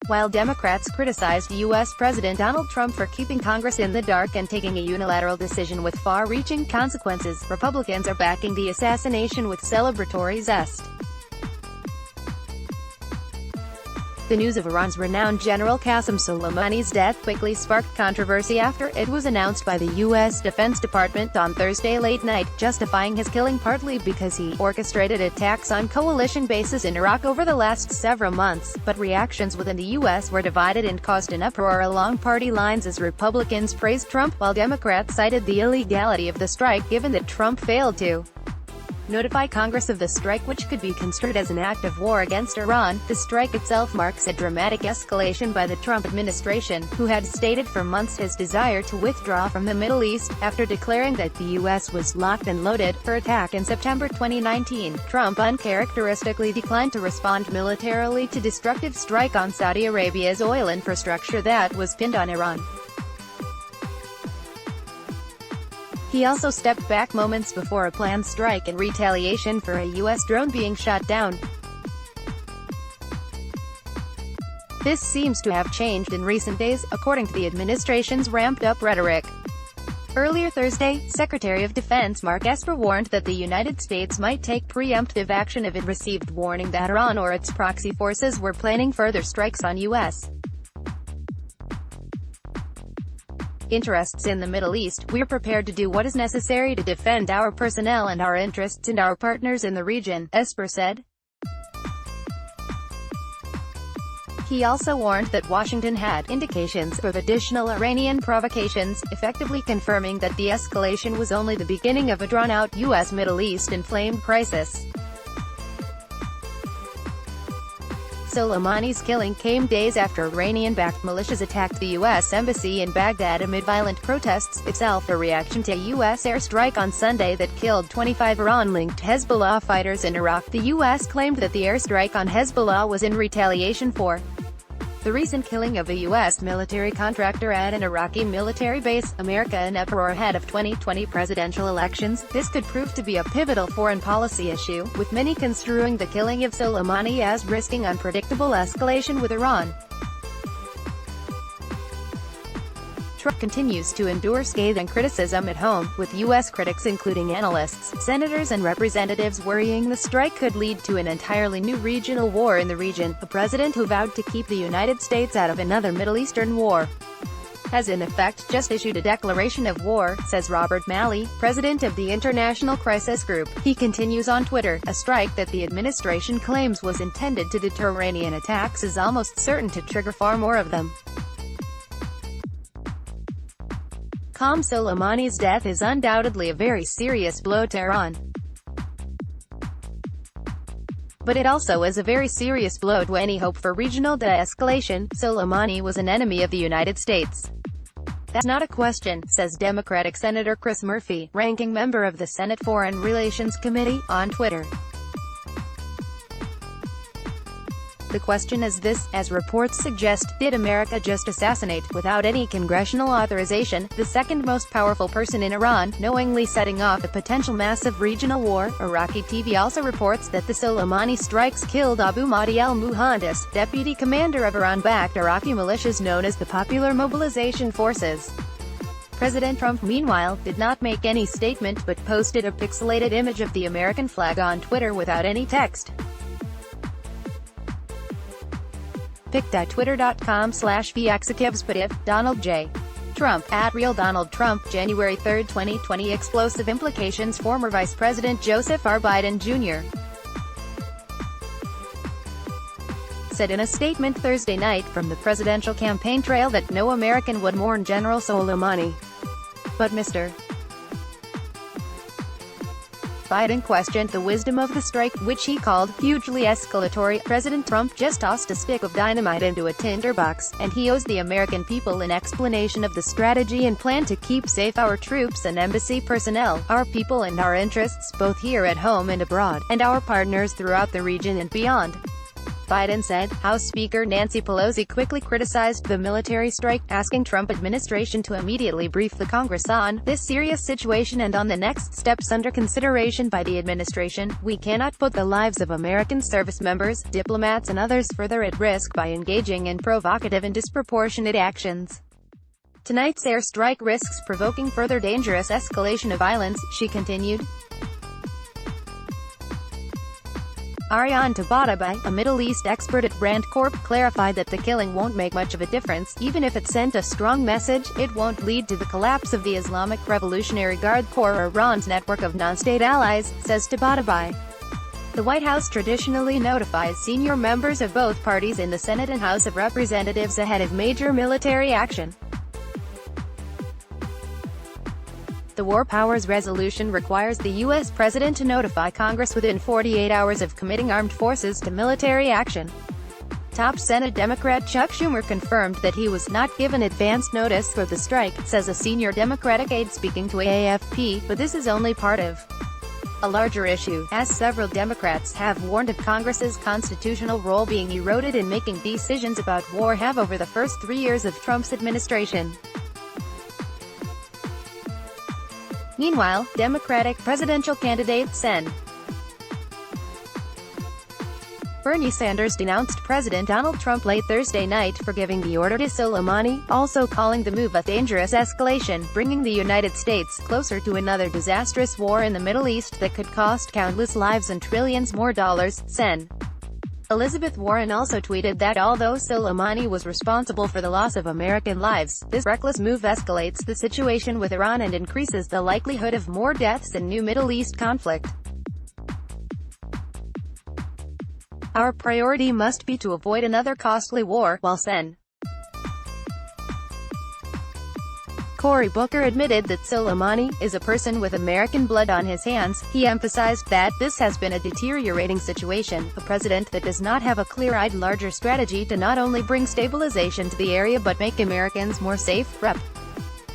While Democrats criticized U.S. President Donald Trump for keeping Congress in the dark and taking a unilateral decision with far-reaching consequences, Republicans are backing the assassination with celebratory zest. The news of Iran's renowned General Qasem Soleimani's death quickly sparked controversy after it was announced by the U.S. Defense Department on Thursday late night, justifying his killing partly because he orchestrated attacks on coalition bases in Iraq over the last several months. But reactions within the U.S. were divided and caused an uproar along party lines as Republicans praised Trump, while Democrats cited the illegality of the strike given that Trump failed to notify Congress of the strike, which could be construed as an act of war against Iran. The strike itself marks a dramatic escalation by the Trump administration, who had stated for months his desire to withdraw from the Middle East, after declaring that the U.S. was locked and loaded for attack in September 2019. Trump uncharacteristically declined to respond militarily to destructive strike on Saudi Arabia's oil infrastructure that was pinned on Iran. He also stepped back moments before a planned strike in retaliation for a U.S. drone being shot down. This seems to have changed in recent days, according to the administration's ramped-up rhetoric. Earlier Thursday, Secretary of Defense Mark Esper warned that the United States might take preemptive action if it received warning that Iran or its proxy forces were planning further strikes on U.S. interests in the Middle East. "We're prepared to do what is necessary to defend our personnel and our interests and our partners in the region," Esper said. He also warned that Washington had indications of additional Iranian provocations, effectively confirming that the escalation was only the beginning of a drawn-out U.S. Middle East inflamed crisis. Soleimani's killing came days after Iranian-backed militias attacked the U.S. Embassy in Baghdad amid violent protests, itself a reaction to a U.S. airstrike on Sunday that killed 25 Iran-linked Hezbollah fighters in Iraq. The U.S. claimed that the airstrike on Hezbollah was in retaliation for the recent killing of a U.S. military contractor at an Iraqi military base. America in uproar ahead of 2020 presidential elections. This could prove to be a pivotal foreign policy issue, with many construing the killing of Soleimani as risking unpredictable escalation with Iran. Trump continues to endure scathing criticism at home, with U.S. critics including analysts, senators and representatives worrying the strike could lead to an entirely new regional war in the region. The president, who vowed to keep the United States out of another Middle Eastern war, has in effect just issued a declaration of war, says Robert Malley, president of the International Crisis Group. He continues on Twitter, "A strike that the administration claims was intended to deter Iranian attacks is almost certain to trigger far more of them." Soleimani's death is undoubtedly a very serious blow to Iran. But it also is a very serious blow to any hope for regional de-escalation. Soleimani was an enemy of the United States. "That's not a question," says Democratic Senator Chris Murphy, ranking member of the Senate Foreign Relations Committee, on Twitter. "The question is this, as reports suggest, did America just assassinate, without any congressional authorization, the second most powerful person in Iran, knowingly setting off a potential massive regional war?" Iraqi TV also reports that the Soleimani strikes killed Abu Mahdi al-Muhandis, deputy commander of Iran-backed Iraqi militias known as the Popular Mobilization Forces. President Trump, meanwhile, did not make any statement but posted a pixelated image of the American flag on Twitter without any text. pic.twitter.com/vxakibspatif, Donald J. Trump, @Real Donald Trump, January 3, 2020. Explosive implications. Former Vice President Joseph R. Biden Jr. said in a statement Thursday night from the presidential campaign trail that no American would mourn General Soleimani. But Mr. Biden questioned the wisdom of the strike, which he called hugely escalatory. President Trump just tossed a stick of dynamite into a tinderbox, and he owes the American people an explanation of the strategy and plan to keep safe our troops and embassy personnel, our people and our interests, both here at home and abroad, and our partners throughout the region and beyond. Biden said. House Speaker Nancy Pelosi quickly criticized the military strike, asking Trump administration to immediately brief the Congress on this serious situation and on the next steps under consideration by the administration. We cannot put the lives of American service members, diplomats and others further at risk by engaging in provocative and disproportionate actions. Tonight's airstrike risks provoking further dangerous escalation of violence, she continued. Ariane Tabatabai, a Middle East expert at Rand Corp, clarified that the killing won't make much of a difference. Even if it sent a strong message, it won't lead to the collapse of the Islamic Revolutionary Guard Corps or Iran's network of non-state allies, says Tabatabai. The White House traditionally notifies senior members of both parties in the Senate and House of Representatives ahead of major military action. The War Powers Resolution requires the U.S. President to notify Congress within 48 hours of committing armed forces to military action. Top Senate Democrat Chuck Schumer confirmed that he was not given advance notice for the strike, says a senior Democratic aide speaking to AFP, but this is only part of a larger issue, as several Democrats have warned of Congress's constitutional role being eroded in making decisions about war have over the first 3 years of Trump's administration. Meanwhile, Democratic presidential candidate Sen. Bernie Sanders denounced President Donald Trump late Thursday night for giving the order to Soleimani, also calling the move a dangerous escalation, bringing the United States closer to another disastrous war in the Middle East that could cost countless lives and trillions more dollars. Sen. Elizabeth Warren also tweeted that although Soleimani was responsible for the loss of American lives, this reckless move escalates the situation with Iran and increases the likelihood of more deaths and new Middle East conflict. Our priority must be to avoid another costly war, while Sen. Cory Booker admitted that Soleimani is a person with American blood on his hands. He emphasized that this has been a deteriorating situation, a president that does not have a clear-eyed larger strategy to not only bring stabilization to the area but make Americans more safe. Rep.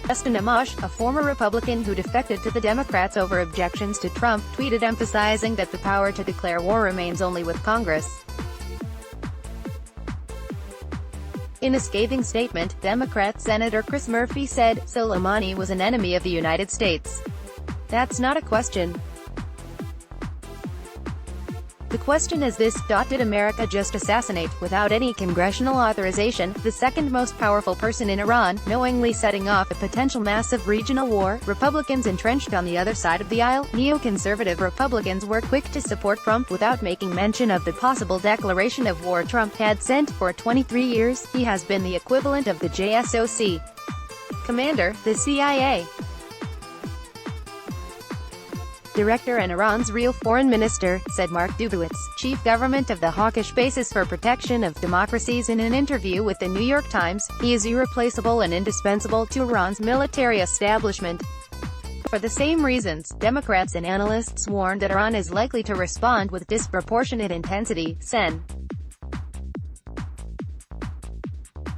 Justin Amash, a former Republican who defected to the Democrats over objections to Trump, tweeted emphasizing that the power to declare war remains only with Congress. In a scathing statement, Democrat Senator Chris Murphy said, Soleimani was an enemy of the United States. That's not a question. The question is this: did America just assassinate, without any congressional authorization, the second most powerful person in Iran, knowingly setting off a potential massive regional war? Republicans entrenched on the other side of the aisle, neoconservative Republicans, were quick to support Trump without making mention of the possible declaration of war Trump had sent. For 23 years, he has been the equivalent of the JSOC commander, the CIA director and Iran's real foreign minister, said Mark Dubowitz, chief government of the hawkish Basis for Protection of Democracies in an interview with the New York Times. He is irreplaceable and indispensable to Iran's military establishment. For the same reasons, Democrats and analysts warned that Iran is likely to respond with disproportionate intensity. Sen.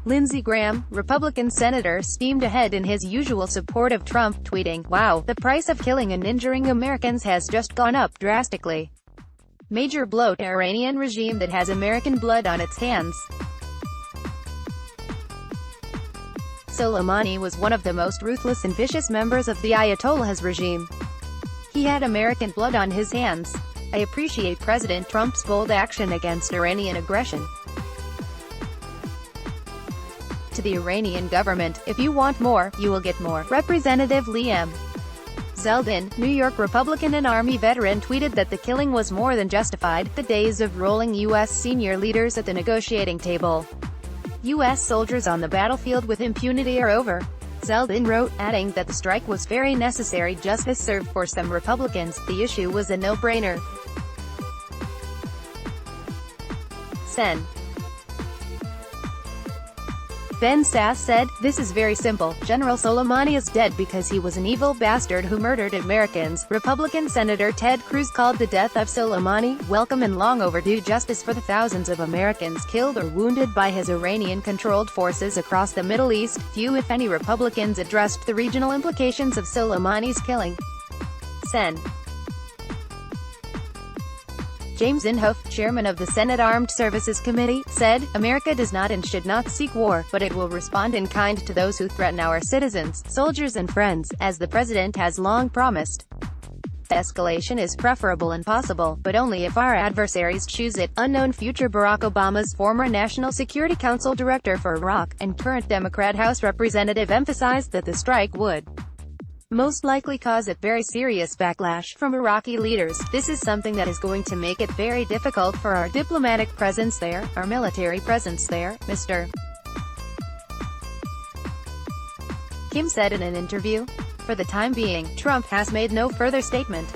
Lindsey Graham, Republican senator, steamed ahead in his usual support of Trump, tweeting, "Wow, the price of killing and injuring Americans has just gone up drastically. Major blow to Iranian regime that has American blood on its hands." Soleimani was one of the most ruthless and vicious members of the Ayatollah's regime. He had American blood on his hands. I appreciate President Trump's bold action against Iranian aggression. To the Iranian government, if you want more, you will get more. Representative Liam Zeldin, New York Republican and Army veteran, tweeted that the killing was more than justified. The days of rolling U.S. senior leaders at the negotiating table, U.S. soldiers on the battlefield with impunity, are over. Zeldin wrote, adding that the strike was very necessary justice served for some Republicans. The issue was a no-brainer. Sen. Ben Sasse said, "This is very simple. General Soleimani is dead because he was an evil bastard who murdered Americans." Republican Senator Ted Cruz called the death of Soleimani welcome and long overdue justice for the thousands of Americans killed or wounded by his Iranian-controlled forces across the Middle East. Few, if any, Republicans addressed the regional implications of Soleimani's killing. Sen. James Inhofe, chairman of the Senate Armed Services Committee, said, "America does not and should not seek war, but it will respond in kind to those who threaten our citizens, soldiers and friends, as the president has long promised. Escalation is preferable and possible, but only if our adversaries choose it." Unknown future Barack Obama's former National Security Council director for Iraq, and current Democrat House representative emphasized that the strike would most likely cause a very serious backlash from Iraqi leaders. "This is something that is going to make it very difficult for our diplomatic presence there, our military presence there," Mr. Kim said in an interview. For the time being, Trump has made no further statement.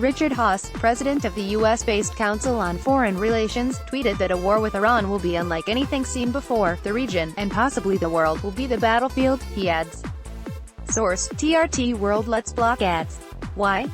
Richard Haass, president of the U.S.-based Council on Foreign Relations, tweeted that a war with Iran will be unlike anything seen before. The region, and possibly the world, will be the battlefield, he adds. Source: TRT World. Let's block ads. Why?